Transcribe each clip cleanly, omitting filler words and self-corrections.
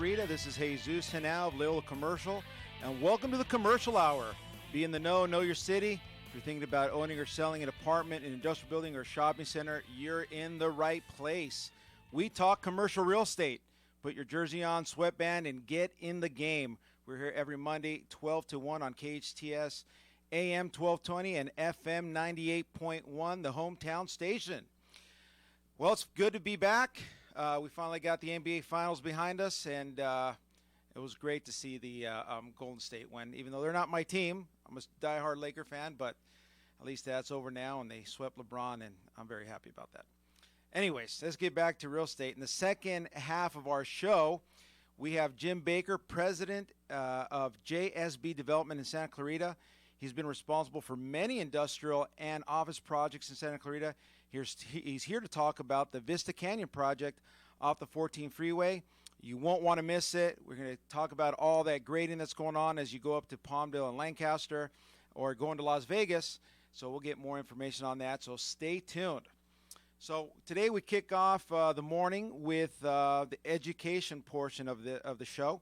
Clarita. This is Jesus Henao of Leola Commercial, and welcome to the Commercial Hour. Be in the know your city. If you're thinking about owning or selling an apartment, an industrial building, or a shopping center, you're in the right place. We talk commercial real estate. Put your jersey on, sweatband, and get in the game. We're here every Monday, 12 to 1 on KHTS AM 1220 and FM 98.1, the hometown station. Well, it's good to be back. We finally got the NBA Finals behind us, and it was great to see the Golden State win. Even though they're not my team, I'm a diehard Laker fan, but at least that's over now, and they swept LeBron, and I'm very happy about that. Anyways, let's get back to real estate. In the second half of our show, we have Jim Baker, president of JSB Development in Santa Clarita. He's been responsible for many industrial and office projects in Santa Clarita. He's here to talk about the Vista Canyon project off the 14 freeway. You won't want to miss it. We're going to talk about all that grading that's going on as you go up to Palmdale and Lancaster or going to Las Vegas. So we'll get more information on that. So stay tuned. So today we kick off the morning with the education portion of the show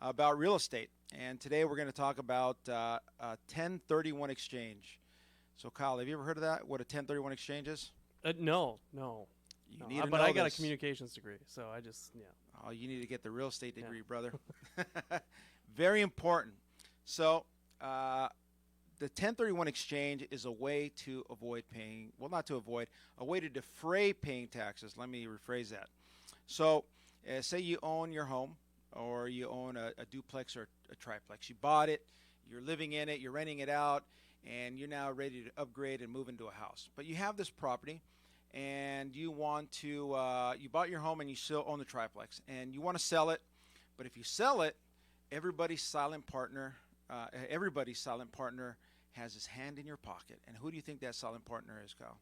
about real estate. And today we're going to talk about a 1031 exchange. So Kyle, have you ever heard of that? What a 1031 exchange is? No. You need to but know I got this. a communications degree, so I just, Oh, you need to get the real estate degree, brother. Very important. So the 1031 exchange is a way to avoid paying, well, not to avoid, a way to defray paying taxes. Let me rephrase that. So say you own your home, or you own a duplex or a triplex. You bought it, you're living in it, you're renting it out, and you're now ready to upgrade and move into a house. But you have this property, and you want to, you bought your home and you still own the triplex, and you want to sell it. But if you sell it, everybody's silent partner has his hand in your pocket. And who do you think that silent partner is, Kyle?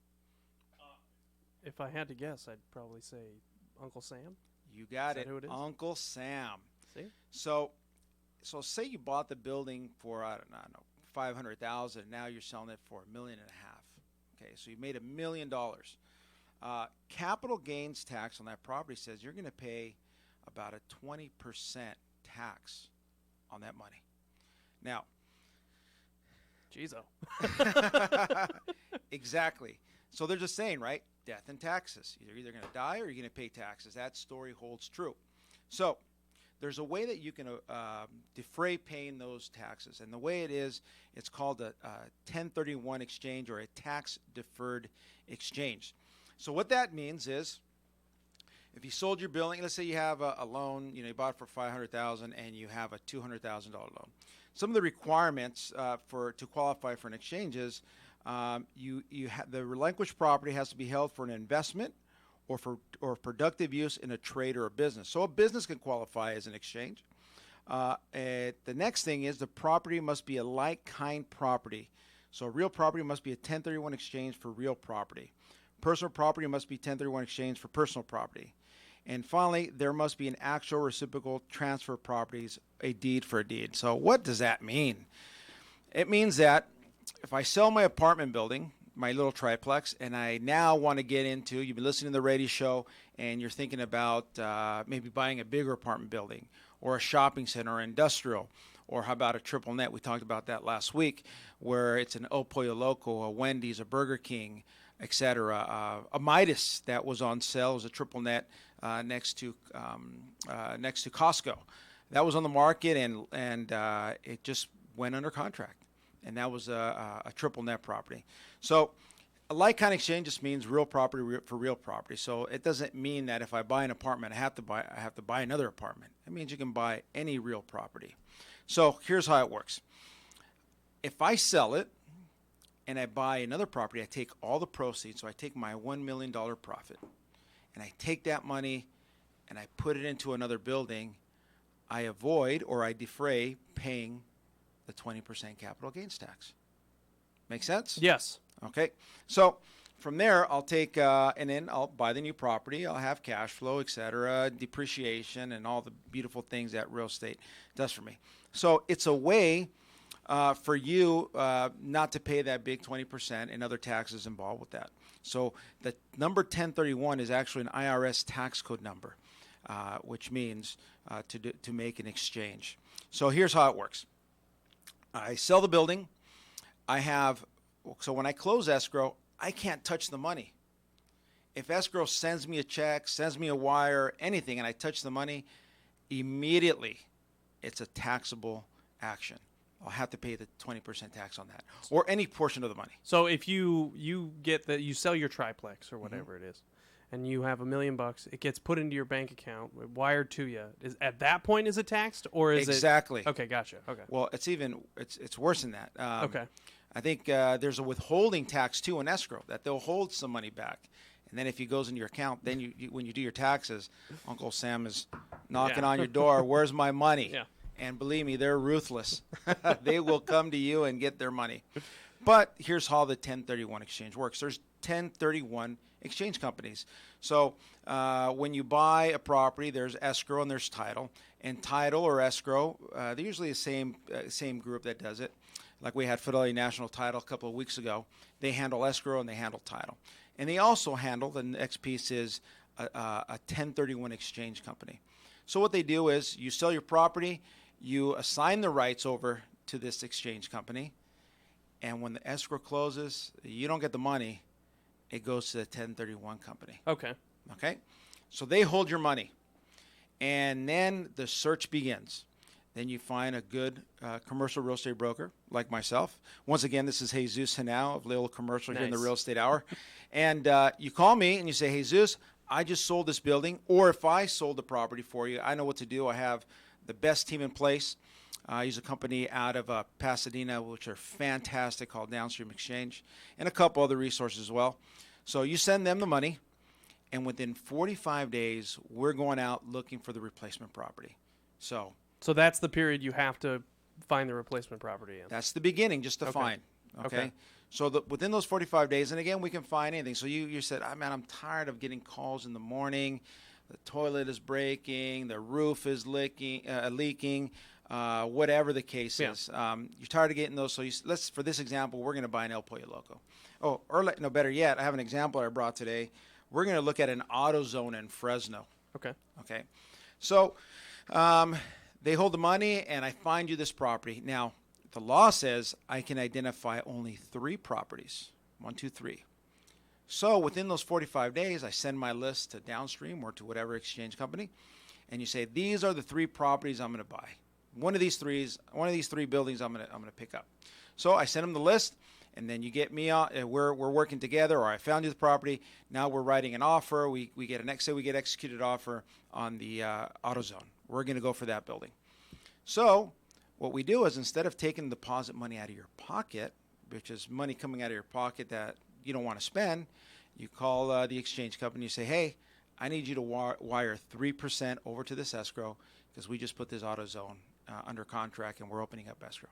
if I had to guess, I'd probably say Uncle Sam. You got it, Who it is? Uncle Sam. See? So say you bought the building for, I don't know, $500,000. Now you're selling it for $1.5 million. Okay, so you made $1 million. Capital gains tax on that property says you're going to pay about a 20% tax on that money. Now, Jeez-o. exactly. So they're just saying, right? Death and taxes. You're either going to die or you're going to pay taxes. That story holds true. So there's a way that you can defray paying those taxes. And the way it is, it's called a 1031 exchange or a tax-deferred exchange. So what that means is, if you sold your building, let's say you have a loan, you bought it for $500,000 and you have a $200,000 loan. Some of the requirements to qualify for an exchange is the relinquished property has to be held for an investment or productive use in a trade or a business. So a business can qualify as an exchange. The next thing is the property must be a like-kind property. So real property must be a 1031 exchange for real property. Personal property must be 1031 exchange for personal property. And finally, there must be an actual reciprocal transfer of properties, a deed for a deed. So what does that mean? It means that if I sell my apartment building, my little triplex, and I now want to get into, you've been listening to the radio show, and you're thinking about maybe buying a bigger apartment building or a shopping center or industrial, or how about a triple net? We talked about that last week, where it's an El Pollo Loco, a Wendy's, a Burger King, etc. A Midas that was on sale was a triple net next to Costco. That was on the market, and it just went under contract, and that was a triple net property. So a like-kind exchange just means real property for real property. So it doesn't mean that if I buy an apartment, I have to buy another apartment. It means you can buy any real property. So here's how it works. If I sell it and I buy another property, I take all the proceeds. So I take my $1 million profit, and I take that money and I put it into another building. I avoid or I defray paying the 20% capital gains tax. Make sense? Yes. Okay. So from there, I'll take and then I'll buy the new property. I'll have cash flow, etc., depreciation, and all the beautiful things that real estate does for me. So it's a way for you not to pay that big 20% and other taxes involved with that. So the number 1031 is actually an IRS tax code number. which means to make an exchange. So here's how it works. I sell the building. So when I close escrow, I can't touch the money. If escrow sends me a check, sends me a wire, anything, and I touch the money, immediately it's a taxable action. I'll have to pay the 20% tax on that, or any portion of the money. So if you get that, you sell your triplex or whatever it is, and you have $1 million, it gets put into your bank account, wired to you. At that point, is it taxed, or is Exactly. it? Okay, gotcha. Okay. Well, it's worse than that. Okay. I think there's a withholding tax too in escrow that they'll hold some money back, and then if it goes in your account, then you when you do your taxes, Uncle Sam is knocking on your door. Where's my money? Yeah. And believe me, they're ruthless. They will come to you and get their money. But here's how the 1031 exchange works. There's 1031 exchange companies. So when you buy a property, there's escrow and there's title. And title or escrow, they're usually the same group that does it. Like we had Fidelity National Title a couple of weeks ago. They handle escrow and they handle title. And they also handle, the next piece is a 1031 exchange company. So what they do is you sell your property, you assign the rights over to this exchange company, and when the escrow closes, you don't get the money. It goes to the 1031 company. Okay. Okay? So they hold your money, and then the search begins. Then you find a good commercial real estate broker like myself. Once again, this is Jesus Henao of Leola Commercial here in the Nice. Real Estate Hour. And you call me and you say, Jesus, I just sold this building. Or if I sold the property for you, I know what to do. I have the best team in place. I use a company out of Pasadena, which are fantastic, called Downstream Exchange, and a couple other resources as well. So you send them the money, and within 45 days, we're going out looking for the replacement property. So that's the period you have to find the replacement property in. that's the beginning, just to Okay. find. Okay. Okay. So within those 45 days, and again, we can find anything. So you said, man, I'm tired of getting calls in the morning. The toilet is breaking. The roof is leaking. Whatever the case is, you're tired of getting those. So let's, for this example, we're going to buy an El Pollo Loco. Oh, or no, better yet, I have an example I brought today. We're going to look at an AutoZone in Fresno. Okay. Okay. So they hold the money, and I find you this property. Now, the law says I can identify only 3 properties. 1, 2, 3. So within those 45 days, I send my list to Downstream or to whatever exchange company, and you say, these are the 3 properties I'm going to buy. One of these 3 buildings I'm going to pick up. So I send them the list, and then you get me on. We're working together, or I found you the property. Now we're writing an offer. We get executed offer on the AutoZone. We're going to go for that building. So what we do is, instead of taking deposit money out of your pocket, which is money coming out of your pocket that you don't want to spend, you call the exchange company. You say, hey, I need you to wire 3% over to this escrow because we just put this AutoZone under contract and we're opening up escrow.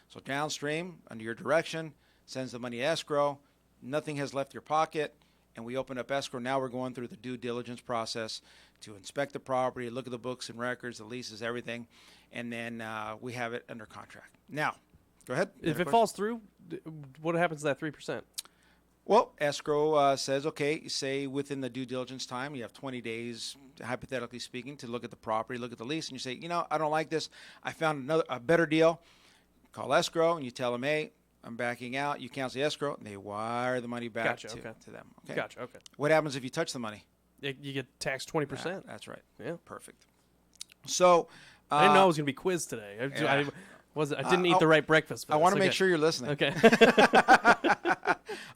So Downstream, under your direction, sends the money to escrow. Nothing has left your pocket, and we open up escrow. Now we're going through the due diligence process to inspect the property, look at the books and records, the leases, everything, and then we have it under contract. Now, go ahead. If it falls through, what happens to that 3%? Well, escrow says, okay, say within the due diligence time, you have 20 days, hypothetically speaking, to look at the property, look at the lease, and you say, I don't like this. I found a better deal. Call escrow, and you tell them, hey, I'm backing out. You cancel the escrow, and they wire the money back to them. Okay. Gotcha. Okay. What happens if you touch the money? You get taxed 20%. That's right. Yeah. Perfect. So I didn't know I was going to be quizzed today. I didn't eat the right breakfast. I want to make sure you're listening. Okay.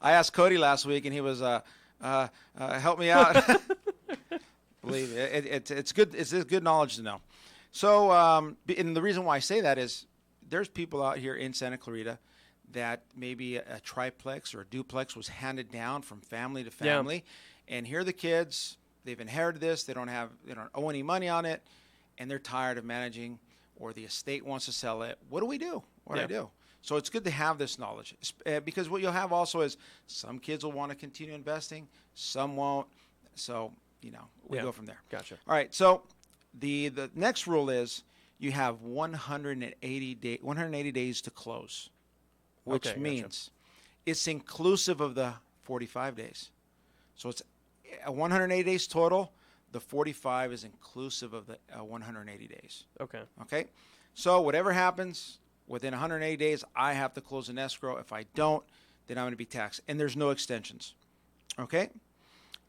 I asked Cody last week, and he was, help me out. Believe me, it's good. It's good knowledge to know. So, and the reason why I say that is there's people out here in Santa Clarita that maybe a triplex or a duplex was handed down from family to family, and here are the kids. They've inherited this. They don't owe any money on it, and they're tired of managing, or the estate wants to sell it. What do we do? What do I do? So it's good to have this knowledge, because what you'll have also is some kids will want to continue investing, some won't. So we go from there. Gotcha. All right. So the next rule is you have 180 days to close, which means it's inclusive of the 45 days. So it's 180 days total. The 45 is inclusive of the 180 days. Okay. Okay? So whatever happens within 180 days, I have to close an escrow. If I don't, then I'm going to be taxed. And there's no extensions. Okay?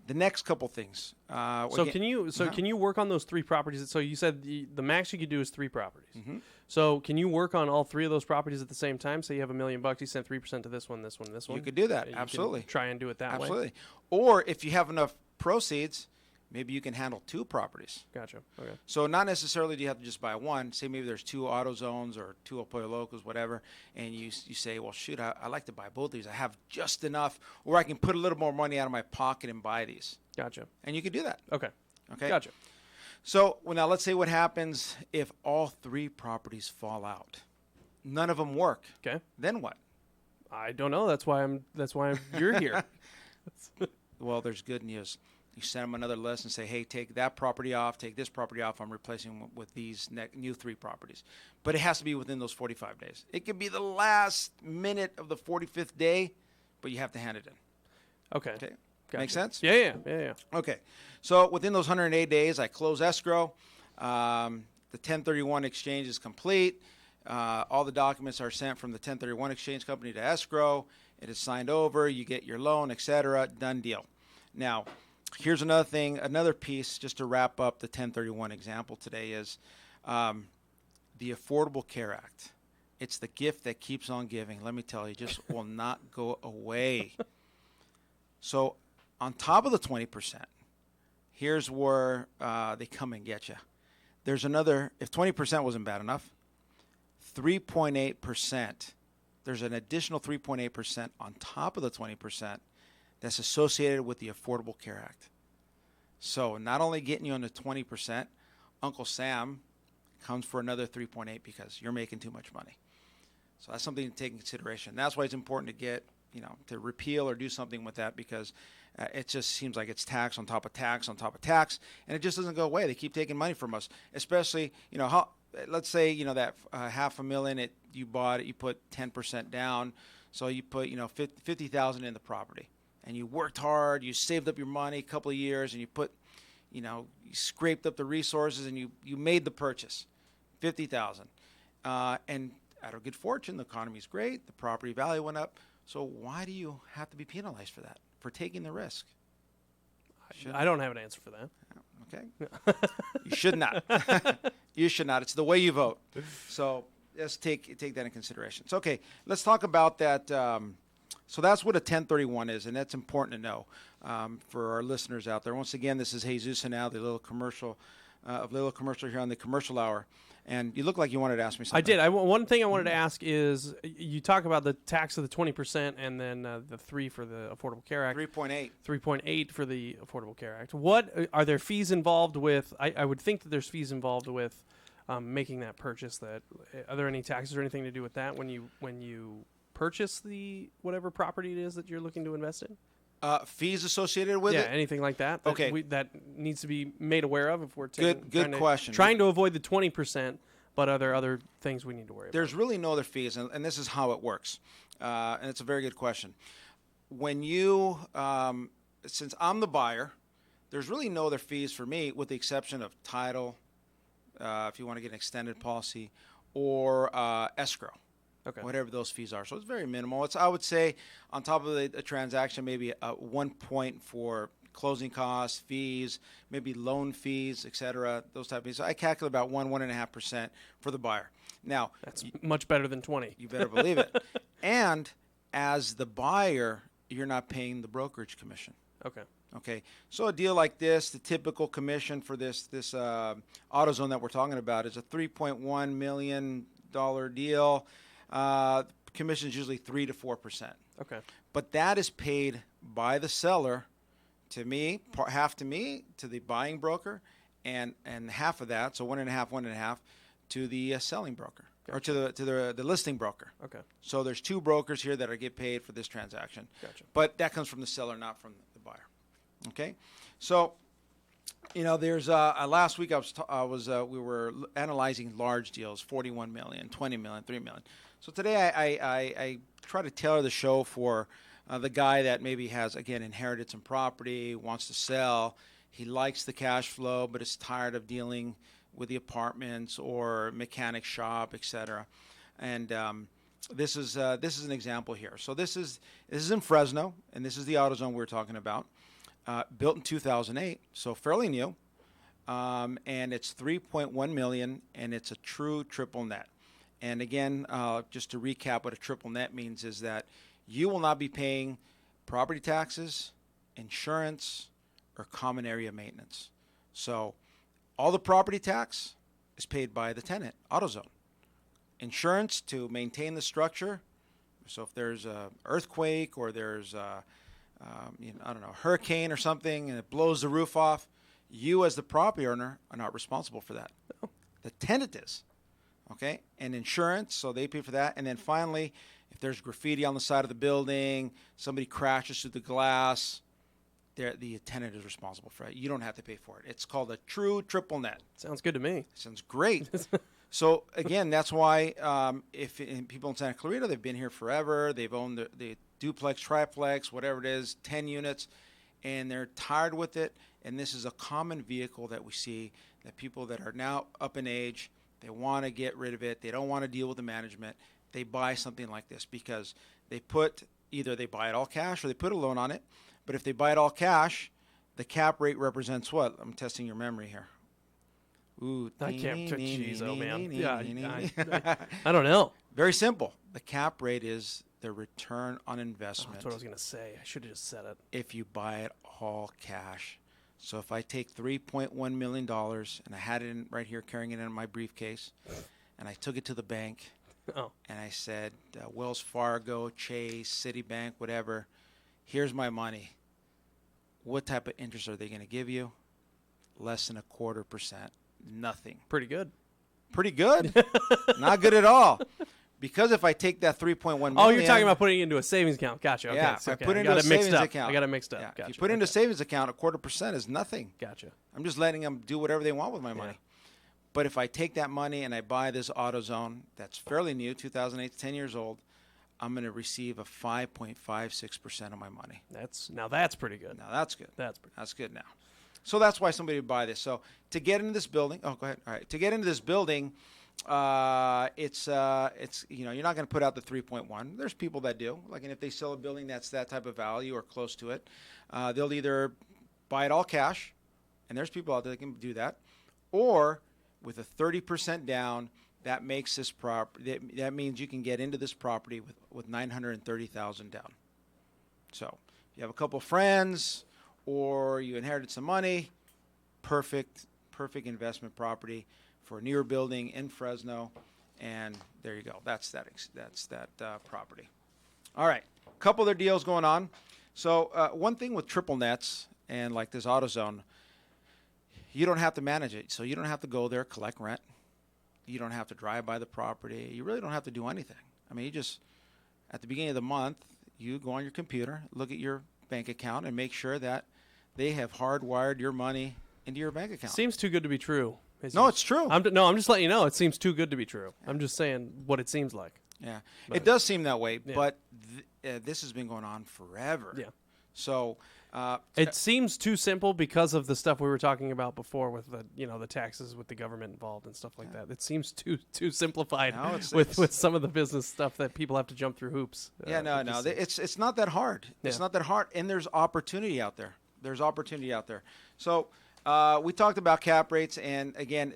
The next couple things. Can you work on those 3 properties? So you said the max you could do is 3 properties. Mm-hmm. So can you work on all 3 of those properties at the same time? Say you have $1 million, you send 3% to this one, this one, this one. You could do that. You Absolutely. can try and do it that way. Absolutely. Or if you have enough proceeds, maybe you can handle 2 properties. Gotcha. Okay. So not necessarily do you have to just buy one. Say maybe there's 2 auto zones or 2 Pollo Locos, whatever, and you say, well, shoot, I like to buy both these. I have just enough, or I can put a little more money out of my pocket and buy these. Gotcha. And you can do that. Okay. Okay. Gotcha. So now let's say what happens if all 3 properties fall out. None of them work. Okay. Then what? I don't know. That's why you're here. Well, there's good news. You send them another list and say, hey, take that property off, take this property off. I'm replacing them with these new 3 properties. But it has to be within those 45 days. It could be the last minute of the 45th day, but you have to hand it in. Okay. Okay. Gotcha. Make sense? Yeah. Okay. So within those 108 days, I close escrow. The 1031 exchange is complete. All the documents are sent from the 1031 exchange company to escrow. It is signed over. You get your loan, etc. Done deal. Now, here's another thing, another piece, just to wrap up the 1031 example today is the Affordable Care Act. It's the gift that keeps on giving. Let me tell you, just will not go away. So on top of the 20%, here's where they come and get you. There's another, if 20% wasn't bad enough, 3.8%. There's an additional 3.8% on top of the 20% that's associated with the Affordable Care Act. So not only getting you on the 20%, Uncle Sam comes for another 3.8 because you're making too much money. So that's something to take in consideration. That's why it's important to get, to repeal or do something with that because it just seems like it's tax on top of tax on top of tax, and it just doesn't go away. They keep taking money from us, especially, let's say, that $500,000 you bought it, you put 10% down. So you put, $50,000 in the property. And you worked hard, you saved up your money a couple of years, and you put, you scraped up the resources, and you made the purchase, $50,000. And out of good fortune, the economy's great, the property value went up. So why do you have to be penalized for that, for taking the risk? I don't have an answer for that. Okay. You should not. You should not. It's the way you vote. So let's take that in consideration. So, okay, let's talk about that. So that's what a 1031 is, and that's important to know for our listeners out there. Once again, this is Jesus Henao, the Leola Commercial of Leola Commercial here on the Commercial Hour. And you look like you wanted to ask me something. I did. One thing I wanted to ask is you talk about the tax of the 20% and then the 3 for the Affordable Care Act. 3.8. 3.8 for the Affordable Care Act. What are there fees involved with? I would think that there's fees involved with making that purchase. Are there any taxes or anything to do with that when you purchase the whatever property it is that you're looking to invest in? Fees associated with it? Yeah, anything like that. Okay. That needs to be made aware of if we're good question. Trying to avoid the 20%, but are there other things we need to worry about? There's really no other fees, and this is how it works. And it's a very good question. When you, since I'm the buyer, there's really no other fees for me with the exception of title, if you want to get an extended policy, or escrow. Okay. Whatever those fees are. So it's very minimal. I would say on top of the transaction, maybe 1 point for closing costs, fees, maybe loan fees, et cetera, those type of things. So I calculate about 1.5% for the buyer. Now, that's much better than 20. You better believe it. And as the buyer, you're not paying the brokerage commission. Okay. So a deal like this, the typical commission for this AutoZone that we're talking about is a $3.1 million deal. Commission is usually 3 to 4%. Okay. But that is paid by the seller to me, half to me, to the buying broker, and half of that, so 1.5 to the selling broker. Gotcha. Or to the listing broker. Okay. So there's 2 brokers here that are get paid for this transaction. Gotcha. But that comes from the seller, not from the buyer. Okay. So, there's last week we were analyzing large deals, 41 million, 20 million, 3 million. So today I try to tailor the show for the guy that maybe has, again, inherited some property, wants to sell. He likes the cash flow, but is tired of dealing with the apartments or mechanic shop, etc. And this is an example here. So this is in Fresno, and this is the AutoZone we're talking about. Built in 2008, so fairly new, and it's 3.1 million, and it's a true triple net. And again, just to recap, what a triple net means is that you will not be paying property taxes, insurance, or common area maintenance. So all the property tax is paid by the tenant, AutoZone. Insurance to maintain the structure. So if there's an earthquake or there's I don't know, hurricane or something, and it blows the roof off, you as the property owner are not responsible for that. The tenant is. Okay? And insurance, so they pay for that. And then finally, if there's graffiti on the side of the building, somebody crashes through the glass, the tenant is responsible for it. You don't have to pay for it. It's called a true triple net. Sounds good to me. Sounds great. So again, that's why people in Santa Clarita, they've been here forever. They've owned the duplex, triplex, whatever it is, 10 units, and they're tired with it. And this is a common vehicle that we see, that people that are now up in age, they want to get rid of it. They don't want to deal with the management. They buy something like this because either they buy it all cash or they put a loan on it. But if they buy it all cash, the cap rate represents what? I'm testing your memory here. Ooh, I can't. Jeez, oh man. Yeah, I don't know. Very simple. The cap rate is the return on investment. That's what I was gonna say. I should have just said it. If you buy it all cash. So if I take $3.1 million and I had it right here, carrying it in my briefcase, and I took it to the bank, and I said, Wells Fargo, Chase, Citibank, whatever, here's my money. What type of interest are they going to give you? Less than 0.25%. Nothing. Pretty good. Pretty good. Not good at all. Because if I take that 3.1 million. Oh, you're talking about putting it into a savings account. Gotcha. Okay. Yeah, So, if I put it into a savings account. I got it mixed up. Yeah, Gotcha. if you put it into a savings account, 0.25% is nothing. Gotcha. I'm just letting them do whatever they want with my money. But if I take that money and I buy this AutoZone that's fairly new, 2008, 10 years old, I'm going to receive a 5.56% of my money. That's pretty good. Now that's good. That's pretty. That's good now. So that's why somebody would buy this. So to get into this building, go ahead. All right, to get into this building, it's you're not going to put out the 3.1. There's people that do. Like, and if they sell a building that's that type of value or close to it, they'll either buy it all cash, and there's people out there that can do that, or with a 30% down. That makes this that means you can get into this property with $930,000 down. So if you have a couple friends or you inherited some money, perfect investment property for a newer building in Fresno, and there you go. That's that property. All right, a couple other deals going on. So one thing with triple nets and like this AutoZone, you don't have to manage it. So you don't have to go there, collect rent. You don't have to drive by the property. You really don't have to do anything. I mean, you just, at the beginning of the month, you go on your computer, look at your bank account, and make sure that they have hardwired your money into your bank account. Seems too good to be true. No, it's true. I'm just letting you know. It seems too good to be true. Yeah. I'm just saying what it seems like. Yeah, it does seem that way, but this has been going on forever. Yeah. So it seems too simple because of the stuff we were talking about before with the taxes with the government involved and stuff like that. It seems too simplified with some of the business stuff that people have to jump through hoops. No. It's not that hard. Yeah. It's not that hard, and there's opportunity out there. So we talked about cap rates, and again,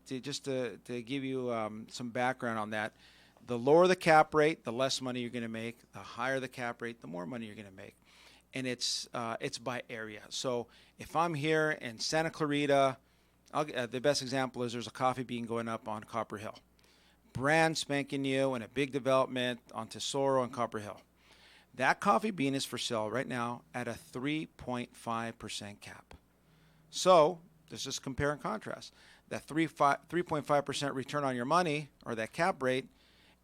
just to give you some background on that, the lower the cap rate, the less money you're going to make. The higher the cap rate, the more money you're going to make. And it's by area. So if I'm here in Santa Clarita, the best example is there's a coffee bean going up on Copper Hill. Brand spanking new and a big development on Tesoro and Copper Hill. That coffee bean is for sale right now at a 3.5% cap. So let's just compare and contrast. That 3.5% return on your money, or that cap rate,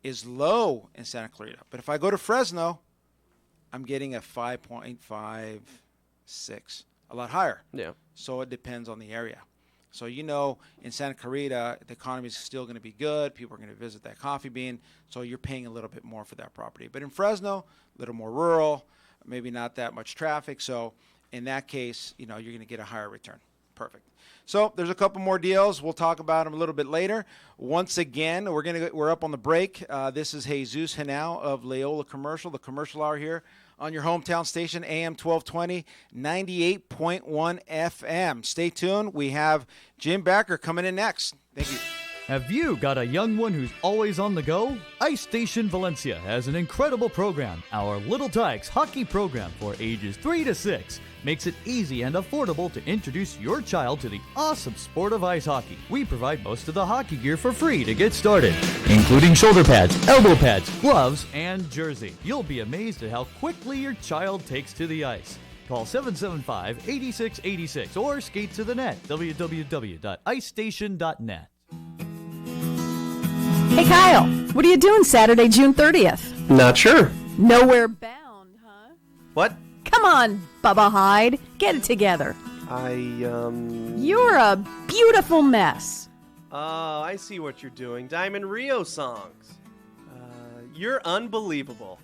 is low in Santa Clarita. But if I go to Fresno, I'm getting a 5.56, a lot higher. Yeah. So it depends on the area. So in Santa Clarita, the economy is still going to be good. People are going to visit that coffee bean. So you're paying a little bit more for that property. But in Fresno, a little more rural, maybe not that much traffic. So in that case, you're going to get a higher return. Perfect. So there's a couple more deals. We'll talk about them a little bit later. Once again, we're up on the break. This is Jesus Henao of Leola Commercial, the commercial hour here on your hometown station, AM 1220, 98.1 FM. Stay tuned. We have Jim Backer coming in next. Thank you. Have you got a young one who's always on the go? Ice Station Valencia has an incredible program. Our Little Tykes hockey program for ages 3 to 6 makes it easy and affordable to introduce your child to the awesome sport of ice hockey. We provide most of the hockey gear for free to get started, including shoulder pads, elbow pads, gloves, and jersey. You'll be amazed at how quickly your child takes to the ice. Call 775-8686 or skate to the net, www.icestation.net. Hey, Kyle, what are you doing Saturday, June 30th? Not sure. Nowhere bound, huh? What? Come on, Bubba Hyde. Get it together. You're a beautiful mess. Oh, I see what you're doing. Diamond Rio songs. You're unbelievable.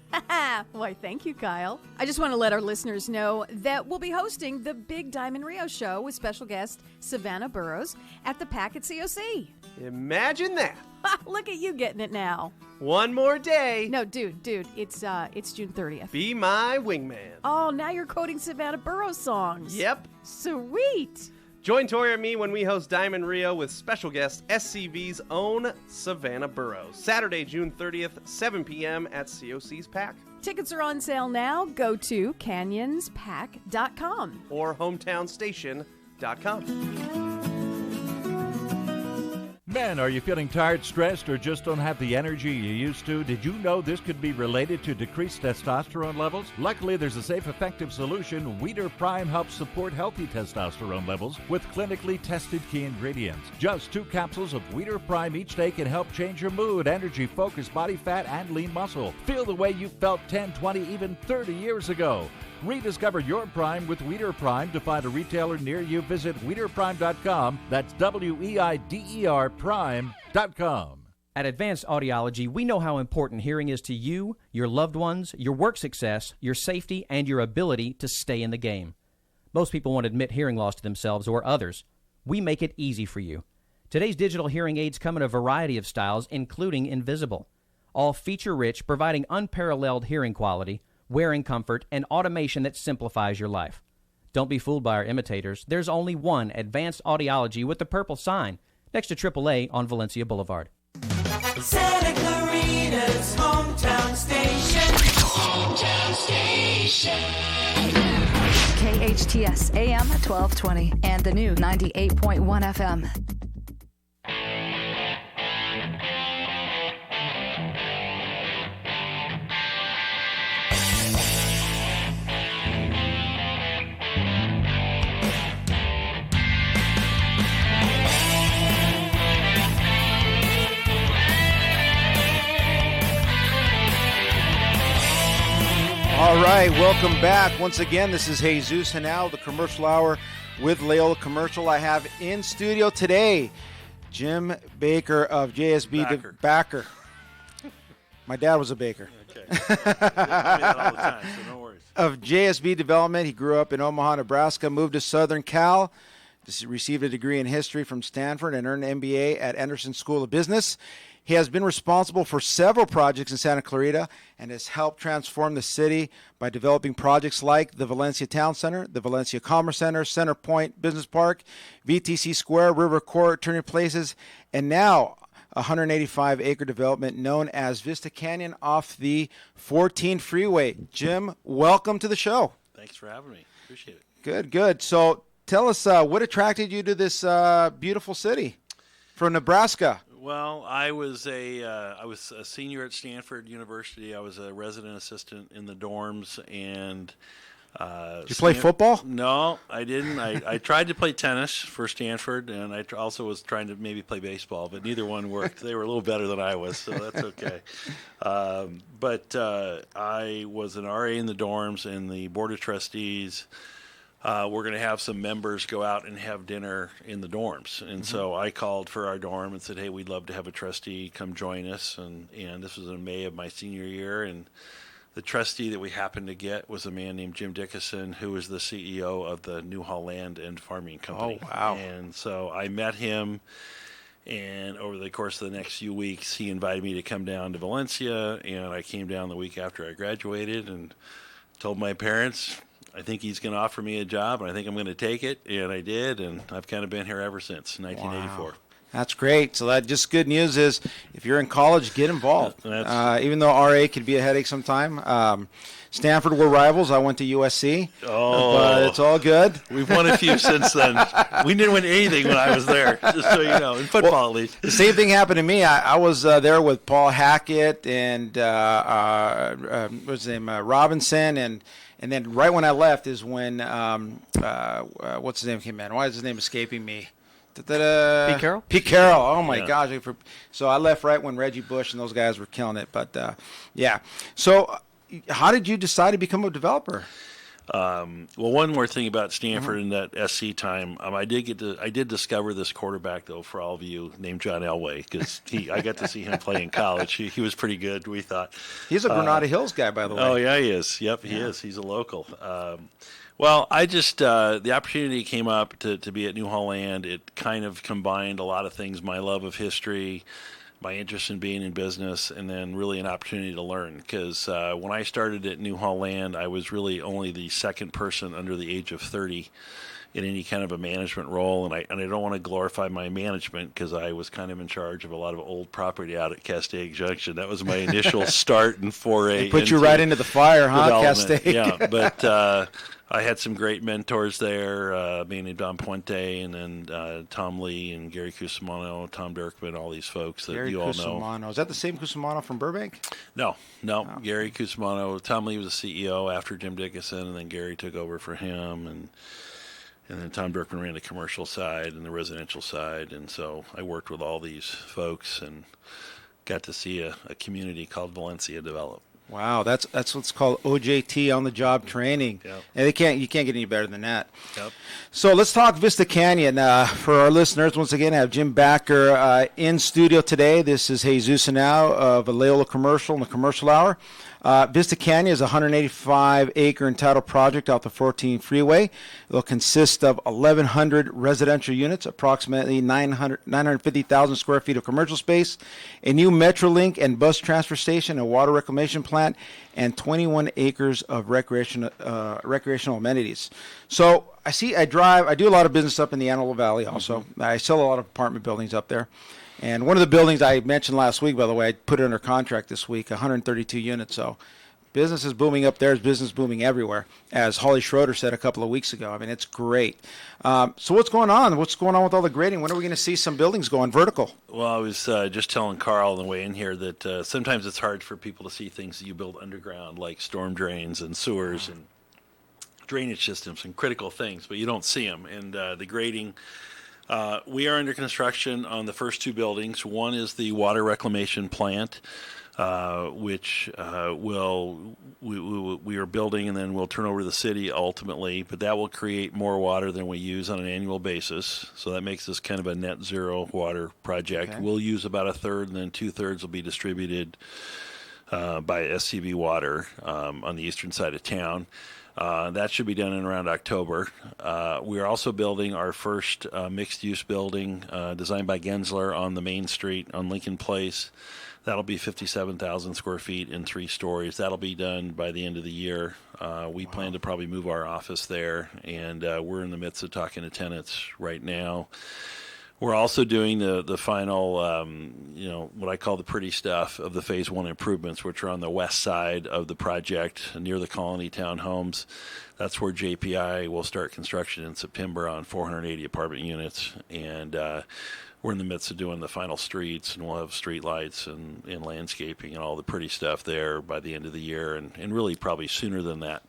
Why, thank you, Kyle. I just want to let our listeners know that we'll be hosting the Big Diamond Rio show with special guest Savannah Burrows at the Pack at COC. Imagine that. Look at you getting it now. One more day. No, dude, it's June 30th. Be my wingman. Oh, now you're quoting Savannah Burrows songs. Yep. Sweet. Join Tori and me when we host Diamond Rio with special guest SCV's own Savannah Burrows. Saturday, June 30th, 7 p.m. at COC's Pack. Tickets are on sale now. Go to canyonspack.com. Or hometownstation.com. Men, are you feeling tired, stressed, or just don't have the energy you used to? Did you know this could be related to decreased testosterone levels? Luckily, there's a safe, effective solution. Weeder Prime helps support healthy testosterone levels with clinically tested key ingredients. Just 2 capsules of Weeder Prime each day can help change your mood, energy, focus, body fat, and lean muscle. Feel the way you felt 10, 20, even 30 years ago. Rediscover your Prime with Weeder Prime. To find a retailer near you, visit WeederPrime.com. That's WEIDER Prime.com. At Advanced Audiology, we know how important hearing is to you, your loved ones, your work success, your safety, and your ability to stay in the game. Most people won't admit hearing loss to themselves or others. We make it easy for you. Today's digital hearing aids come in a variety of styles, including invisible. All feature-rich, providing unparalleled hearing quality, wearing comfort, and automation that simplifies your life. Don't be fooled by our imitators. There's only one Advanced Audiology with the purple sign next to AAA on Valencia Boulevard. Santa Clarita's hometown station. Hometown station. KHTS AM 1220 and the new 98.1 FM. All right, welcome back. Once again, this is Jesus Henao, the commercial hour with Leola Commercial. I have in studio today Jim Baker of JSB Backer. My dad was a baker. Okay. I do that all the time, so no worries. Of JSB Development. He grew up in Omaha, Nebraska, moved to Southern Cal, received a degree in history from Stanford, and earned an MBA at Anderson School of Business. He has been responsible for several projects in Santa Clarita and has helped transform the city by developing projects like the Valencia Town Center, the Valencia Commerce Center, Center Point Business Park, VTC Square, River Court, Turning Places, and now a 185-acre development known as Vista Canyon off the 14 freeway. Jim, welcome to the show. Thanks for having me. Appreciate it. Good, good. So tell us what attracted you to this beautiful city from Nebraska? Well, I was a senior at Stanford University. I was a resident assistant in the dorms, and did you play football? No, I didn't. I tried to play tennis for Stanford, and I also was trying to maybe play baseball, but neither one worked. They were a little better than I was, so that's okay. But I was an RA in the dorms, and the board of trustees. We're going to have some members go out and have dinner in the dorms. And so I called for our dorm and said, hey, we'd love to have a trustee come join us. And this was in May of my senior year. And the trustee that we happened to get was a man named Jim Dickinson, who was the CEO of the Newhall Land and Farming Company. Oh, wow. And so I met him, and over the course of the next few weeks, he invited me to come down to Valencia, and I came down the week after I graduated and told my parents, I think he's going to offer me a job, and I think I'm going to take it, and I did, and I've kind of been here ever since 1984. Wow. That's great. So that just good news is if you're in college, get involved. Even though RA could be a headache sometime. Stanford were rivals. I went to USC. Oh. But it's all good. We've won a few since then. We didn't win anything when I was there, just so you know, in football at least. The same thing happened to me. I was there with Paul Hackett and what's his name, Robinson, and then right when I left is when what's his name came in. Why is his name escaping me? Pete Carroll? Pete Carroll. Oh, my Yeah. gosh. So I left right when Reggie Bush and those guys were killing it. But, yeah. So how did you decide to become a developer? Well, one more thing about Stanford in that SC time, I did discover this quarterback though for all of you named John Elway because I got to see him play in college. He was pretty good. We thought He's a Granada Hills guy, by the way. Oh yeah, he is. Yep, he is. He's a local. Well, I just the opportunity came up to be at Newhall Land. It kind of combined a lot of things: my love of history, my interest in being in business, and then really an opportunity to learn. Because when I started at Newhall Land, I was really only the second person under the age of 30 in any kind of a management role, and I don't want to glorify my management because I was kind of in charge of a lot of old property out at Castaic Junction. That was my initial start and foray. They put you right into the fire, huh, development. Castaic? Yeah, but I had some great mentors there, mainly Don Puente, and then Tom Lee and Gary Cusimano, Tom Dirkman, all these folks that Gary you all Cusimano. know. Is that the same Cusimano from Burbank? No. Gary Cusimano. Tom Lee was the CEO after Jim Dickinson, and then Gary took over for him, and then Tom Dirkman ran the commercial side and the residential side, and so I worked with all these folks and got to see a community called Valencia develop. Wow, that's what's called OJT, on the job training. Yep. And you can't get any better than that. Yep. So let's talk Vista Canyon. For our listeners, once again, I have Jim Backer in studio today. This is Jesus Henao of Leola Commercial in the Commercial Hour. Vista Canyon is a 185-acre entitled project off the 14 freeway. It'll consist of 1,100 residential units, approximately 950,000 square feet of commercial space, a new Metrolink and bus transfer station, a water reclamation plant, and 21 acres of recreational amenities. So I do a lot of business up in the Antelope Valley also. Mm-hmm. I sell a lot of apartment buildings up there. And one of the buildings I mentioned last week, by the way, I put it under contract this week, 132 units. So business is booming up there. Business booming everywhere, as Holly Schroeder said a couple of weeks ago. I mean, it's great. So what's going on? What's going on with all the grading? When are we going to see some buildings going vertical? Well, I was just telling Carl on the way in here that sometimes it's hard for people to see things that you build underground, like storm drains and sewers and drainage systems and critical things, but you don't see them. And the grading... we are under construction on the first two buildings. One is the water reclamation plant, which we are building and then we'll turn over to the city ultimately. But that will create more water than we use on an annual basis. So that makes this kind of a net zero water project. Okay. We'll use about a third, and then 2/3 will be distributed by SCV Water on the eastern side of town. That should be done in around October. We are also building our first mixed-use building designed by Gensler on the main street on Lincoln Place. That'll be 57,000 square feet in 3 stories. That'll be done by the end of the year. We plan to probably move our office there, and we're in the midst of talking to tenants right now. We're also doing the final, what I call the pretty stuff of the Phase 1 improvements, which are on the west side of the project near the Colony Townhomes. That's where JPI will start construction in September on 480 apartment units. And we're in the midst of doing the final streets, and we'll have street lights and landscaping and all the pretty stuff there by the end of the year, and really probably sooner than that.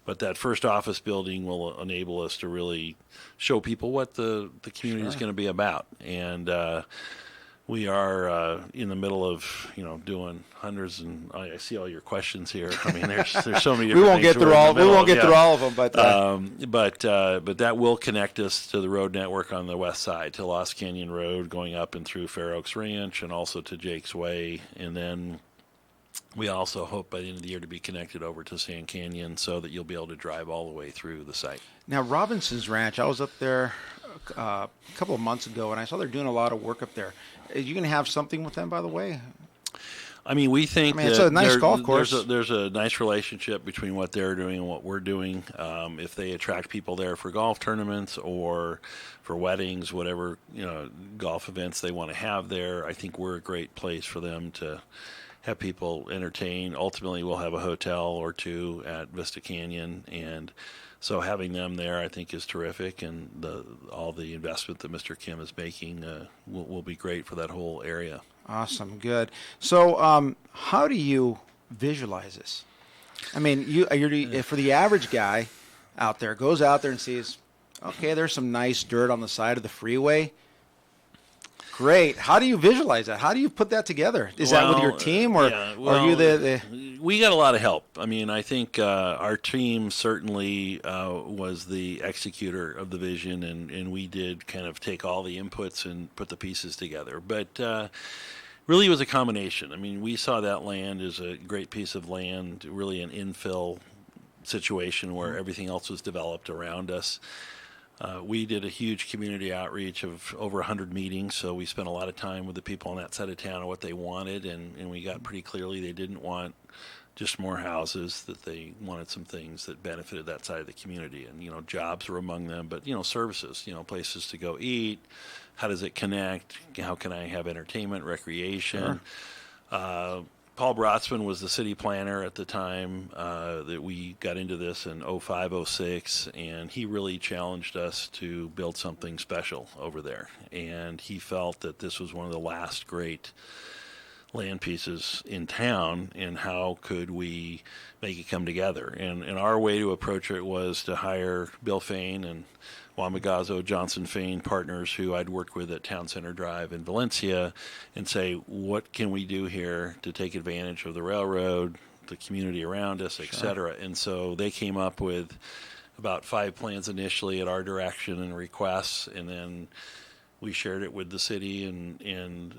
But that first office building will enable us to really show people what the community is going to be about. And we are in the middle of, doing hundreds, and I see all your questions here. I mean, there's so many different We won't get things through we're in all. the We middle won't of, get through all of them, but but that will connect us to the road network on the west side, to Lost Canyon Road, going up and through Fair Oaks Ranch, and also to Jake's Way, and then we also hope by the end of the year to be connected over to Sand Canyon so that you'll be able to drive all the way through the site. Now, Robinson's Ranch, I was up there a couple of months ago, and I saw they're doing a lot of work up there. Are you going to have something with them, by the way? I mean, we think it's a nice golf course. There's a nice relationship between what they're doing and what we're doing. If they attract people there for golf tournaments or for weddings, whatever golf events they want to have there, I think we're a great place for them to have people entertain. Ultimately, we'll have a hotel or two at Vista Canyon, and so having them there, I think, is terrific. And all the investment that Mr. Kim is making will be great for that whole area. Awesome, good. So, how do you visualize this? I mean, you're for the average guy out there goes out there and sees, okay, there's some nice dirt on the side of the freeway. Great. How do you visualize that? How do you put that together? Is that with your team, or are you the? We got a lot of help. I mean, I think our team certainly was the executor of the vision, and we did kind of take all the inputs and put the pieces together. But really, it was a combination. I mean, we saw that land as a great piece of land, really an infill situation where everything else was developed around us. We did a huge community outreach of over 100 meetings, so we spent a lot of time with the people on that side of town and what they wanted, and we got pretty clearly they didn't want just more houses, that they wanted some things that benefited that side of the community. And, jobs were among them, but, services, places to go eat. How does it connect? How can I have entertainment, recreation? Sure. Paul Brotzman was the city planner at the time that we got into this in 05, 06, and he really challenged us to build something special over there. And he felt that this was one of the last great land pieces in town, and how could we make it come together? And our way to approach it was to hire Bill Fain and Juan Magazo, Johnson Fain partners who I'd worked with at Town Center Drive in Valencia, and say, what can we do here to take advantage of the railroad, the community around us, et cetera. And so they came up with about 5 plans initially at our direction and requests, and then we shared it with the city, and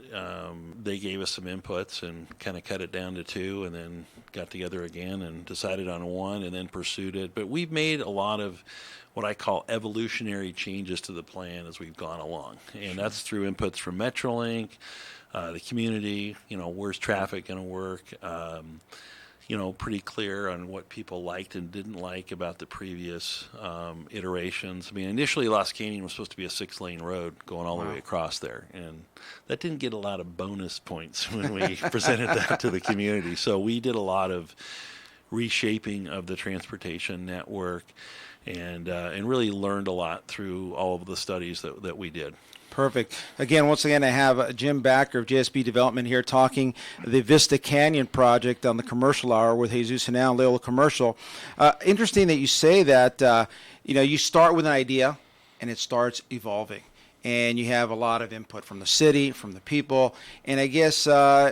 they gave us some inputs and kind of cut it down to 2, and then got together again and decided on 1 and then pursued it. But we've made a lot of what I call evolutionary changes to the plan as we've gone along. And that's through inputs from Metrolink, the community, where's traffic going to work, pretty clear on what people liked and didn't like about the previous iterations. I mean, initially Lost Canyon was supposed to be a 6-lane road going all the way across there, and that didn't get a lot of bonus points when we presented that to the community. So we did a lot of reshaping of the transportation network, and really learned a lot through all of the studies that we did. Perfect. Again, once again, I have Jim Backer of JSB Development here talking the Vista Canyon project on the Commercial Hour with Jesus Henao and Leola Commercial. Interesting that you say that, you start with an idea and it starts evolving. And you have a lot of input from the city, from the people. And I guess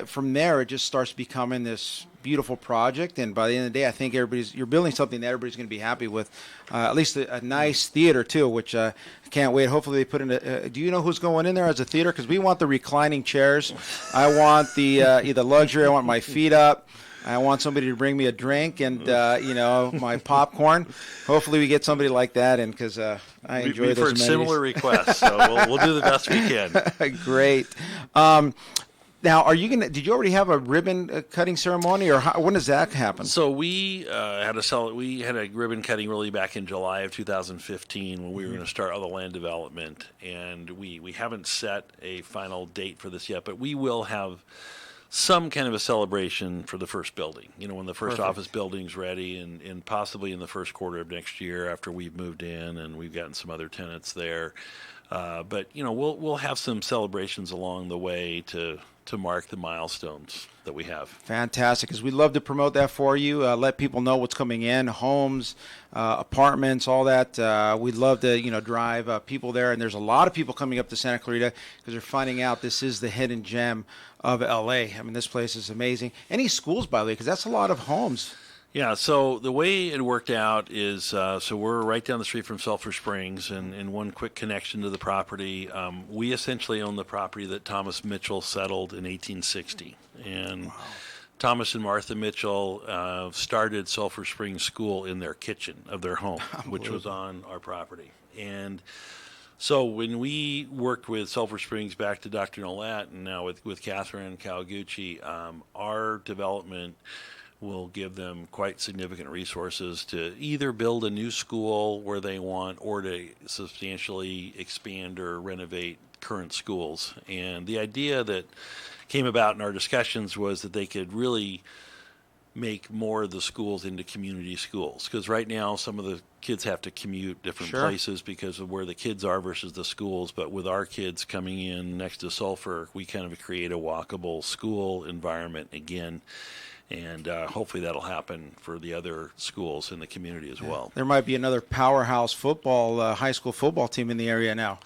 from there, it just starts becoming this beautiful project. And by the end of the day, I think you're building something that everybody's going to be happy with. At least a nice theater, too, which I can't wait. Hopefully they put in do you know who's going in there as a theater? Because we want the reclining chairs. I want the luxury. I want my feet up. I want somebody to bring me a drink and, my popcorn. Hopefully we get somebody like that in, because I enjoy We've those heard amenities. similar requests, so we'll do the best we can. Great. Now, did you already have a ribbon cutting ceremony, or when does that happen? So we had a ribbon cutting really back in July of 2015 when we were going to start all the land development, and we haven't set a final date for this yet, but we will have some kind of a celebration for the first building, when the first office building's ready, and possibly in the first quarter of next year after we've moved in and we've gotten some other tenants there. But we'll have some celebrations along the way to mark the milestones that we have. Fantastic, because we'd love to promote that for you, let people know what's coming in, homes, apartments, all that. We'd love to, drive people there, and there's a lot of people coming up to Santa Clarita because they're finding out this is the hidden gem of LA. I mean, this place is amazing. Any schools, by the way, because that's a lot of homes. Yeah, so the way it worked out is, so we're right down the street from Sulphur Springs, and one quick connection to the property. We essentially own the property that Thomas Mitchell settled in 1860. And Thomas and Martha Mitchell started Sulphur Springs School in their kitchen of their home, which was on our property. And so when we worked with Sulphur Springs, back to Dr. Nolat, and now with Catherine Kawaguchi, our development will give them quite significant resources to either build a new school where they want or to substantially expand or renovate current schools. And the idea that came about in our discussions was that they could really make more of the schools into community schools, because right now some of the kids have to commute different places because of where the kids are versus the schools. But with our kids coming in next to Sulphur, we kind of create a walkable school environment again. And hopefully that'll happen for the other schools in the community as well. There might be another powerhouse football, high school football team in the area now.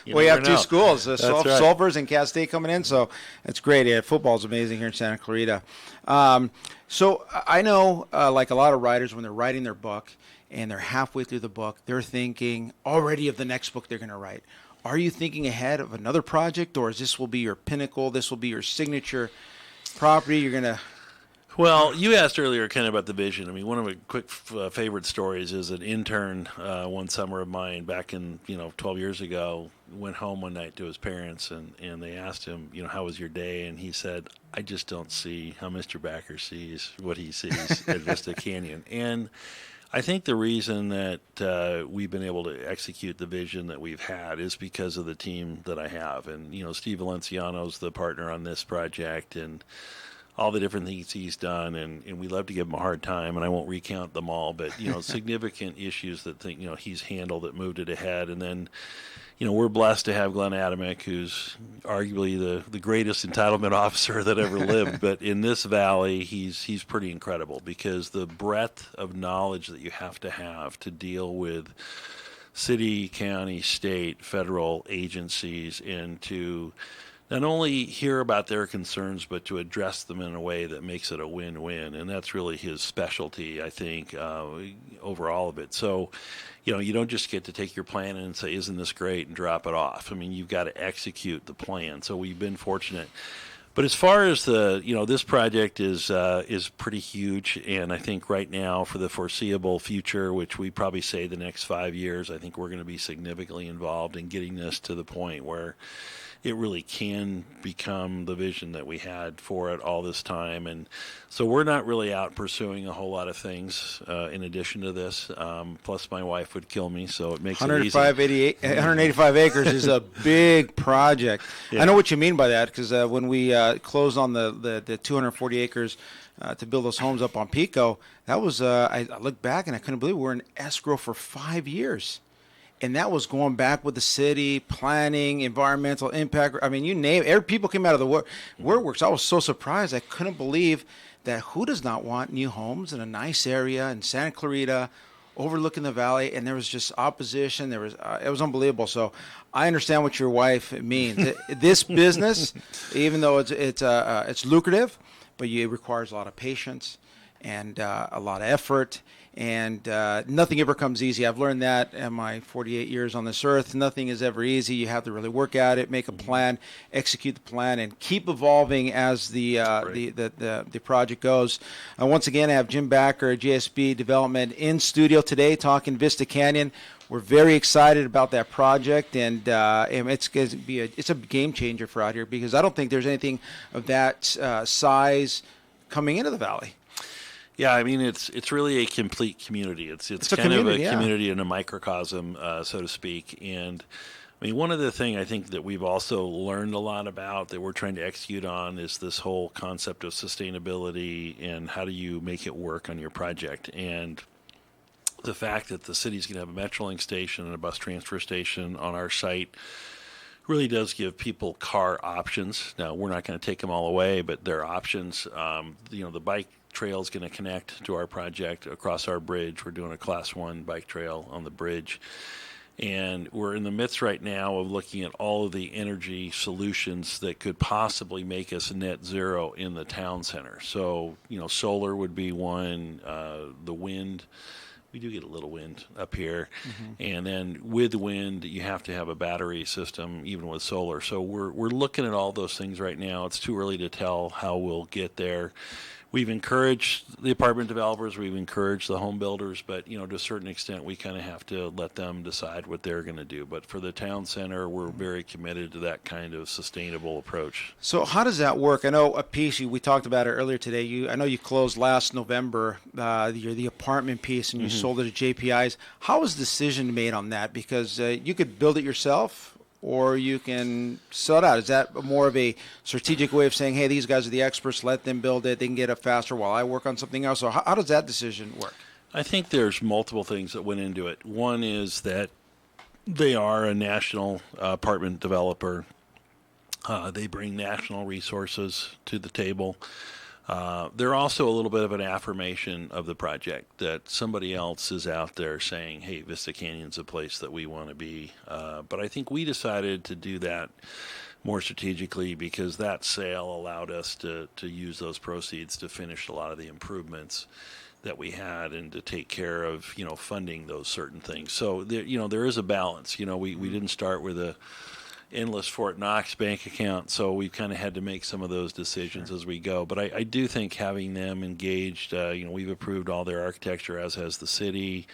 We have two schools, Sulphur's and Cat State coming in, so it's great. Yeah, football's amazing here in Santa Clarita. So I know, like a lot of writers, when they're writing their book and they're halfway through the book, they're thinking already of the next book they're going to write. Are you thinking ahead of another project, or is this will be your pinnacle, this will be your signature property you're going to... Well, you asked earlier kind of about the vision. I mean, one of my quick favorite stories is an intern one summer of mine back in, 12 years ago, went home one night to his parents, and they asked him, how was your day? And he said, I just don't see how Mr. Backer sees what he sees at Vista Canyon. And I think the reason that we've been able to execute the vision that we've had is because of the team that I have. And, Steve Valenciano's the partner on this project, and all the different things he's done, and we love to give him a hard time, and I won't recount them all, but, significant issues that he's handled that moved it ahead. And then, we're blessed to have Glenn Adamick, who's arguably the greatest entitlement officer that ever lived. But in this valley, he's pretty incredible, because the breadth of knowledge that you have to deal with city, county, state, federal agencies, and to not only hear about their concerns, but to address them in a way that makes it a win-win. And that's really his specialty, I think, over all of it. So, you don't just get to take your plan and say, isn't this great, and drop it off. I mean, you've got to execute the plan. So we've been fortunate. But as far as this project is pretty huge, and I think right now for the foreseeable future, which we probably say the next 5 years, I think we're going to be significantly involved in getting this to the point where it really can become the vision that we had for it all this time. And so we're not really out pursuing a whole lot of things in addition to this. Plus, my wife would kill me, so it makes it easy. 185 acres is a big project. Yeah. I know what you mean by that, because when we closed on the 240 acres to build those homes up on Pico, that was, I looked back and I couldn't believe we were in escrow for 5 years. And that was going back with the city, planning, environmental impact. I mean, you name it. People came out of the WordWorks. I was so surprised. I couldn't believe that who does not want new homes in a nice area in Santa Clarita, overlooking the valley, and there was just opposition. It was unbelievable. So I understand what your wife means. This business, even though it's lucrative, but it requires a lot of patience and a lot of effort. And nothing ever comes easy. I've learned that in my 48 years on this earth. Nothing is ever easy. You have to really work at it, make a plan, execute the plan, and keep evolving as the project goes. Once again, I have Jim Backer, GSB Development, in studio today talking Vista Canyon. We're very excited about that project, and it's going to be it's a game changer for out here, because I don't think there's anything of that size coming into the valley. Yeah, I mean, it's really a complete community. It's kind of a community in a microcosm, so to speak. And I mean, one of the things I think that we've also learned a lot about that we're trying to execute on is this whole concept of sustainability and how do you make it work on your project. And the fact that the city's going to have a Metrolink station and a bus transfer station on our site really does give people car options. Now, we're not going to take them all away, but there are options. The bike trail is going to connect to our project across our bridge. We're doing a Class 1 bike trail on the bridge. And we're in the midst right now of looking at all of the energy solutions that could possibly make us net zero in the town center. So, solar would be one, the wind we do get a little wind up here, and then with the wind, you have to have a battery system, even with solar. So we're looking at all those things right now. It's too early to tell how we'll get there. We've encouraged the apartment developers, we've encouraged the home builders, but to a certain extent, we kind of have to let them decide what they're going to do. But for the town center, we're very committed to that kind of sustainable approach. So how does that work? I know a piece we talked about it earlier today. I know you closed last November, the apartment piece, and you sold it to JPI's. How was the decision made on that? Because you could build it yourself, or you can sell it out. Is that more of a strategic way of saying, hey, these guys are the experts, let them build it, they can get it faster while I work on something else? So how does that decision work? I think there's multiple things that went into it. One is that they are a national apartment developer. They bring national resources to the table. They're also a little bit of an affirmation of the project, that somebody else is out there saying, hey, Vista Canyon's a place that we want to be. But I think we decided to do that more strategically because that sale allowed us to use those proceeds to finish a lot of the improvements that we had and to take care of, funding those certain things. So, there is a balance. We didn't start with a endless Fort Knox bank account, so we've kind of had to make some of those decisions as we go. But I do think having them engaged, we've approved all their architecture, as has the city,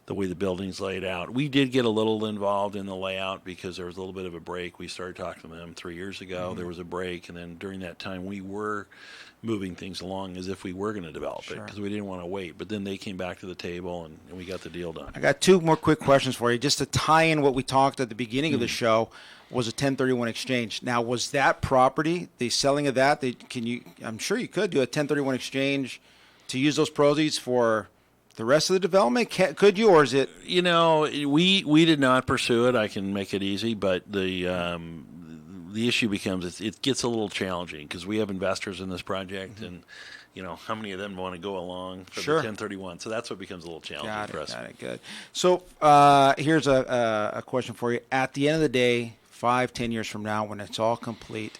the way the building's laid out. We did get a little involved in the layout because there was a little bit of a break. We started talking to them 3 years ago. There was a break, and then during that time we were moving things along as if we were going to develop it because we didn't want to wait. But then they came back to the table, and we got the deal done. I got two more quick questions for you, just to tie in what we talked at the beginning of the show. Was a 1031 exchange. Now, was that property, the selling of that, I'm sure you could do a 1031 exchange to use those proceeds for the rest of the development? Could you, or is it? We did not pursue it. I can make it easy, but the issue becomes it gets a little challenging because we have investors in this project, and how many of them want to go along for the 1031? So that's what becomes a little challenging for us. Got it. Good. So here's a question for you. At the end of the day, 5-10 years from now, when it's all complete,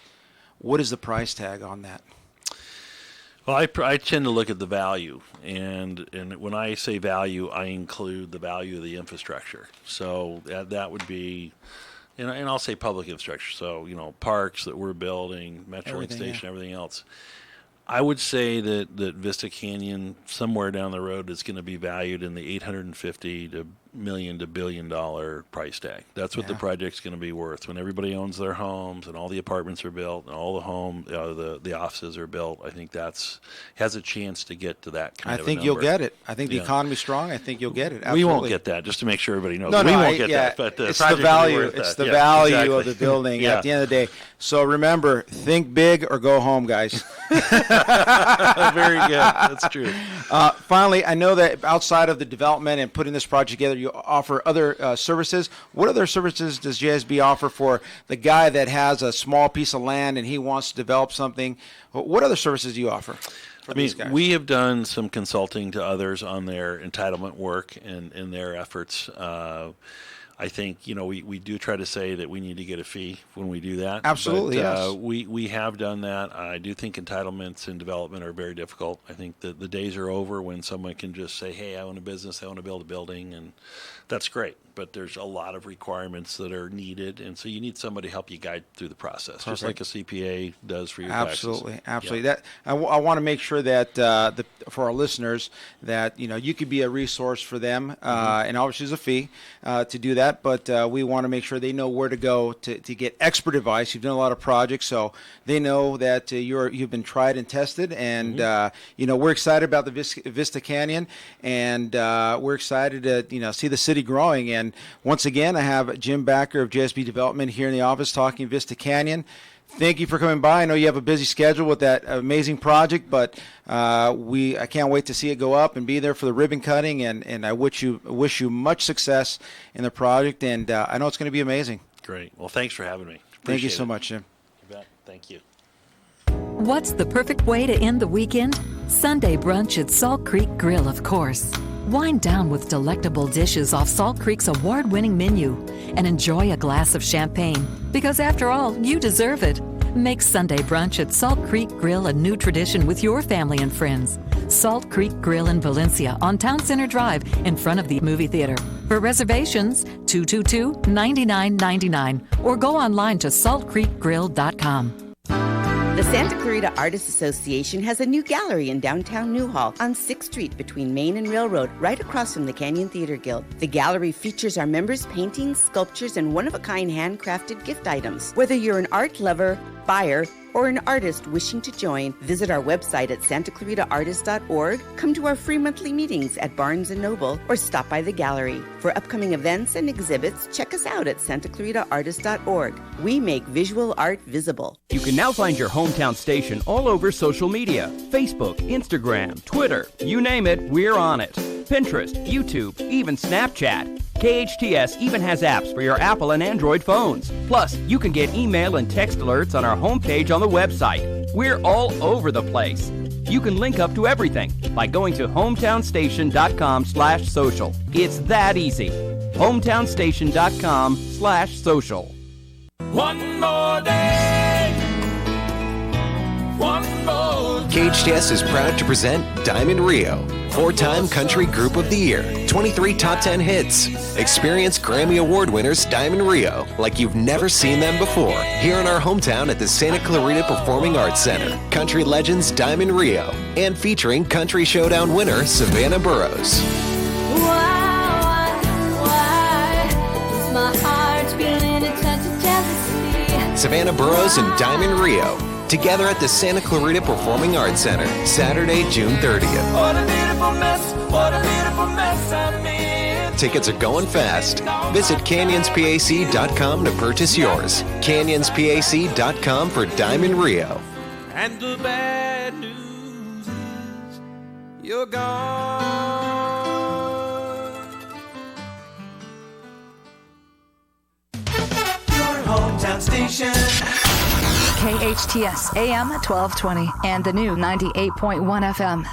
what is the price tag on that? Well, I tend to look at the value, and when I say value, I include the value of the infrastructure. So that would be, and I'll say public infrastructure. So parks that we're building, Metrolink station, everything else. I would say that Vista Canyon, somewhere down the road, is going to be valued in the $850 million to $1 billion price tag. That's what the project's going to be worth when everybody owns their homes and all the apartments are built and all the offices are built. I think has a chance to get to that kind of a number. I think you'll get it. I think the economy's strong. I think you'll get it. Absolutely. We won't get that, just to make sure everybody knows. No, we won't get that. But it's the value. It's the value of the building at the end of the day. So remember, think big or go home, guys. Very good. That's true. Finally, I know that outside of the development and putting this project together, you offer other services. What other services does JSB offer for the guy that has a small piece of land and he wants to develop something? What other services do you offer for these guys? We have done some consulting to others on their entitlement work and their efforts. I think, we do try to say that we need to get a fee when we do that. Absolutely, yes. We have done that. I do think entitlements and development are very difficult. I think that the days are over when someone can just say, hey, I own a business, I want to build a building, and that's great. But there's a lot of requirements that are needed, and so you need somebody to help you guide through the process, just like a CPA does for your taxes. Absolutely. That I want to make sure that for our listeners that you could be a resource for them, and obviously there's a fee to do that. But we want to make sure they know where to go to get expert advice. You've done a lot of projects, so they know that you've been tried and tested. And we're excited about the Vista Canyon, and we're excited to see the city growing. And once again, I have Jim Backer of JSB Development here in the office talking Vista Canyon. Thank you for coming by. I know you have a busy schedule with that amazing project, but I can't wait to see it go up and be there for the ribbon cutting. And I wish you much success in the project. And I know it's going to be amazing. Great. Well, thanks for having me. Thank you so much, Jim. You bet. Thank you. What's the perfect way to end the weekend? Sunday brunch at Salt Creek Grill, of course. Wind down with delectable dishes off Salt Creek's award-winning menu and enjoy a glass of champagne, because after all, you deserve it. Make Sunday brunch at Salt Creek Grill a new tradition with your family and friends. Salt Creek Grill in Valencia on Town Center Drive in front of the movie theater. For reservations, 222-9999 or go online to saltcreekgrill.com. The Santa Clarita Artists Association has a new gallery in downtown Newhall on 6th Street between Main and Railroad, right across from the Canyon Theater Guild. The gallery features our members' paintings, sculptures, and one-of-a-kind handcrafted gift items. Whether you're an art lover, buyer, or an artist wishing to join, visit our website at santaclaritaartist.org, come to our free monthly meetings at Barnes & Noble, or stop by the gallery. For upcoming events and exhibits, check us out at santaclaritaartist.org. We make visual art visible. You can now find your hometown station all over social media. Facebook, Instagram, Twitter, you name it, we're on it. Pinterest, YouTube, even Snapchat. KHTS even has apps for your Apple and Android phones. Plus, you can get email and text alerts on our homepage on the website. We're all over the place. You can link up to everything by going to hometownstation.com/social. It's that easy. hometownstation.com/social. One more day. One more day. KHTS is proud to present Diamond Rio, 4-time Country Group of the Year, 23 top 10 hits. Experience Grammy Award winners Diamond Rio like you've never seen them before. Here in our hometown at the Santa Clarita Performing Arts Center. Country legends Diamond Rio, and featuring Country Showdown winner Savannah Burrows. Why is my heart feeling a touch of jealousy? Savannah Burrows and Diamond Rio, together at the Santa Clarita Performing Arts Center, Saturday, June 30th. What a beautiful mess I'm in. Tickets are going fast. Visit canyonspac.com to purchase yours. canyonspac.com for Diamond Rio. And the bad news is you're gone. Your hometown station. KHTS AM 1220 and the new 98.1 FM.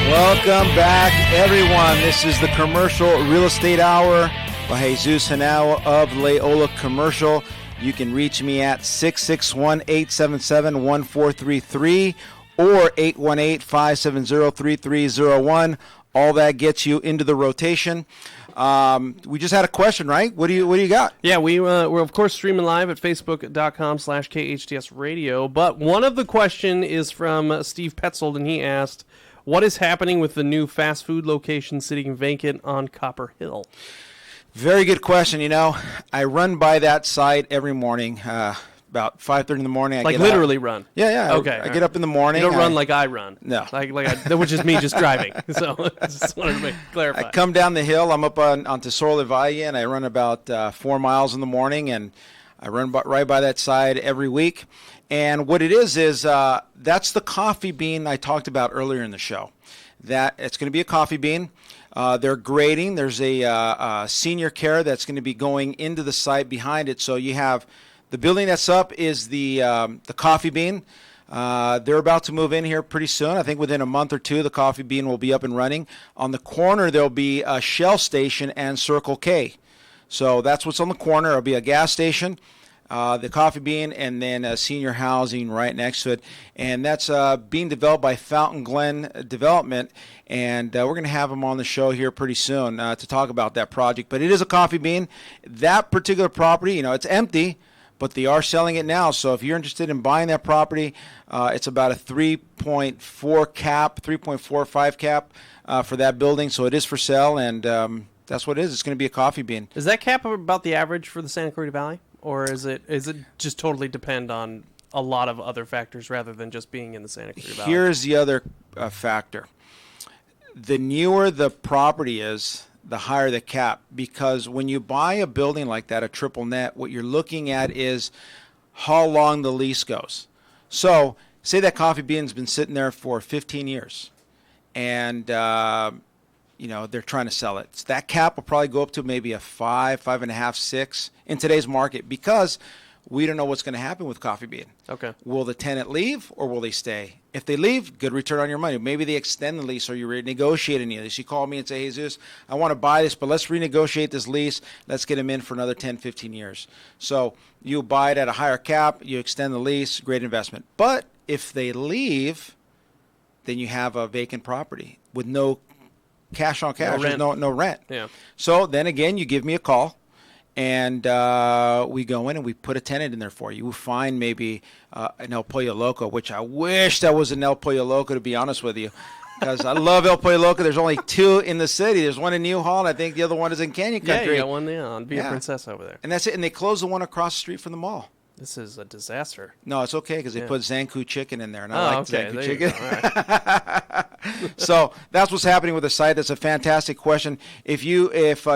Welcome back, everyone. This is the Commercial Real Estate Hour by Jesus Henao of Leola Commercial. You can reach me at 661-877-1433 or 818-570-3301. All that gets you into the rotation. We just had a question, right? What do you got? Yeah, we're of course streaming live at facebook.com/KHTS Radio. But one of the question is from Steve Petzold, and he asked, what is happening with the new fast food location sitting vacant on Copper Hill? Very good question. You know, I run by that site every morning, about 5:30 in the morning. I like get literally up. run? Yeah. Okay. I get up in the morning. You don't run like I run. No. Which is me just driving. So I just wanted to clarify. I come down the hill. I'm up onto Sorla Valle, and I run about 4 miles in the morning, and I run right by that side every week. And what it is that's the coffee bean I talked about earlier in the show. That it's going to be a coffee bean. They're grading. There's a senior care that's going to be going into the site behind it. So you have the building that's up is the coffee bean. They're about to move in here pretty soon. I think within a month or two, the coffee bean will be up and running. On the corner, there'll be a Shell station and Circle K. So that's what's on the corner. It'll be a gas station, the coffee bean, and then senior housing right next to it. And that's being developed by Fountain Glen Development. And we're going to have them on the show here pretty soon to talk about that project. But it is a coffee bean. That particular property, it's empty, but they are selling it now. So if you're interested in buying that property, it's about a 3.4 cap, 3.45 cap for that building. So it is for sale, and that's what it is. It's going to be a coffee bean. Is that cap about the average for the Santa Clarita Valley? Or is it just totally depend on a lot of other factors rather than just being in the Santa Clarita Valley? Here's the other factor. The newer the property is, the higher the cap. Because when you buy a building like that, a triple net, what you're looking at is how long the lease goes. So say that coffee bean's been sitting there for 15 years. And they're trying to sell it. So that cap will probably go up to maybe a 5, 5.5, 6 in today's market, because We don't know what's going to happen with Coffee Bean. Okay. Will the tenant leave or will they stay? If they leave, good return on your money. Maybe they extend the lease or you renegotiate a new lease. You call me and say, Jesus, I want to buy this, but let's renegotiate this lease. Let's get them in for another 10, 15 years. So you buy it at a higher cap, you extend the lease, great investment. But if they leave, then you have a vacant property with no cash on cash. There's no rent. Yeah. So then again, you give me a call. And we go in and we put a tenant in there for you. We find maybe an El Pollo Loco, which I wish that was an El Pollo Loco, to be honest with you, because I love El Pollo Loco. There's only 2 in the city. There's one in New Hall, and I think the other one is in Canyon Country. Yeah, you got one there on Via Princess over there. And that's it. And they closed the one across the street from the mall. This is a disaster. No, it's okay because they put Zanku chicken in there, and I like okay. Zanku There chicken. Right. So that's what's happening with the site. That's a fantastic question. If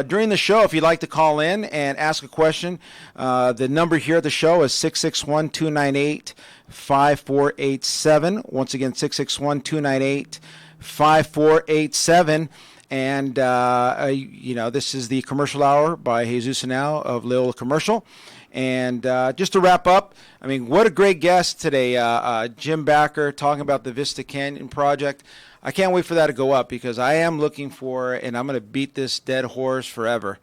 during the show, if you'd like to call in and ask a question, the number here at the show is 661-298-5487. Once again, 661-298-5487. And, this is the Commercial Hour by Jesus Henao of Leola Commercial. And just to wrap up, I mean, what a great guest today, Jim Backer, talking about the Vista Canyon project. I can't wait for that to go up because I am looking for, and I'm going to beat this dead horse forever.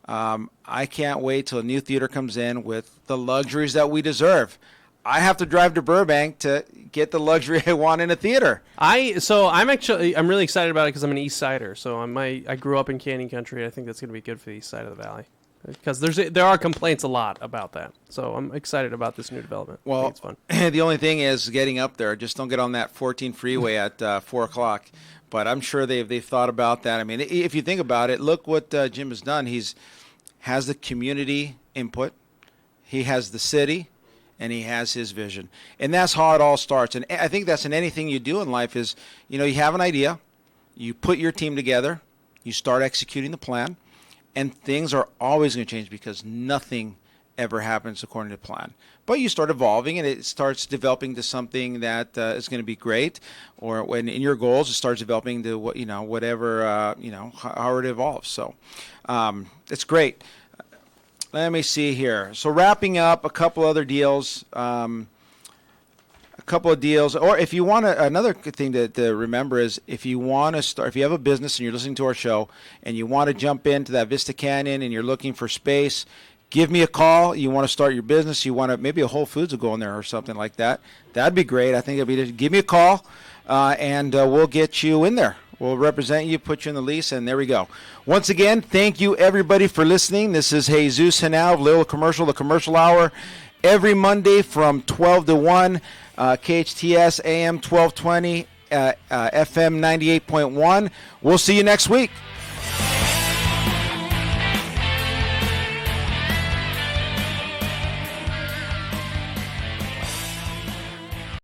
I can't wait till a new theater comes in with the luxuries that we deserve. I have to drive to Burbank to get the luxury I want in a theater. I'm really excited about it because I'm an East Sider. So I grew up in Canyon Country. I think that's going to be good for the East Side of the Valley. Because there are complaints a lot about that. So I'm excited about this new development. Well, it's fun. The only thing is getting up there. Just don't get on that 14 freeway at 4 o'clock. But I'm sure they've thought about that. I mean, if you think about it, look what Jim has done. Has the community input. He has the city. And he has his vision. And that's how it all starts. And I think that's in anything you do in life is, you have an idea. You put your team together. You start executing the plan. And things are always going to change because nothing ever happens according to plan. But you start evolving, and it starts developing to something that is going to be great. Or when in your goals, it starts developing to whatever how it evolves. So it's great. Let me see here. So wrapping up, a couple other deals. Or if you want another thing to remember is if you want to start, if you have a business and you're listening to our show and you want to jump into that Vista Canyon and you're looking for space, give me a call. You want to start your business, you want to, maybe a Whole Foods will go in there or something like that. That'd be great. I think give me a call and we'll get you in there. We'll represent you, put you in the lease, and there we go. Once again, thank you everybody for listening. This is Jesus Henao of Leola Commercial, the Commercial Hour, every Monday from 12 to 1. KHTS AM 1220, FM 98.1. We'll see you next week.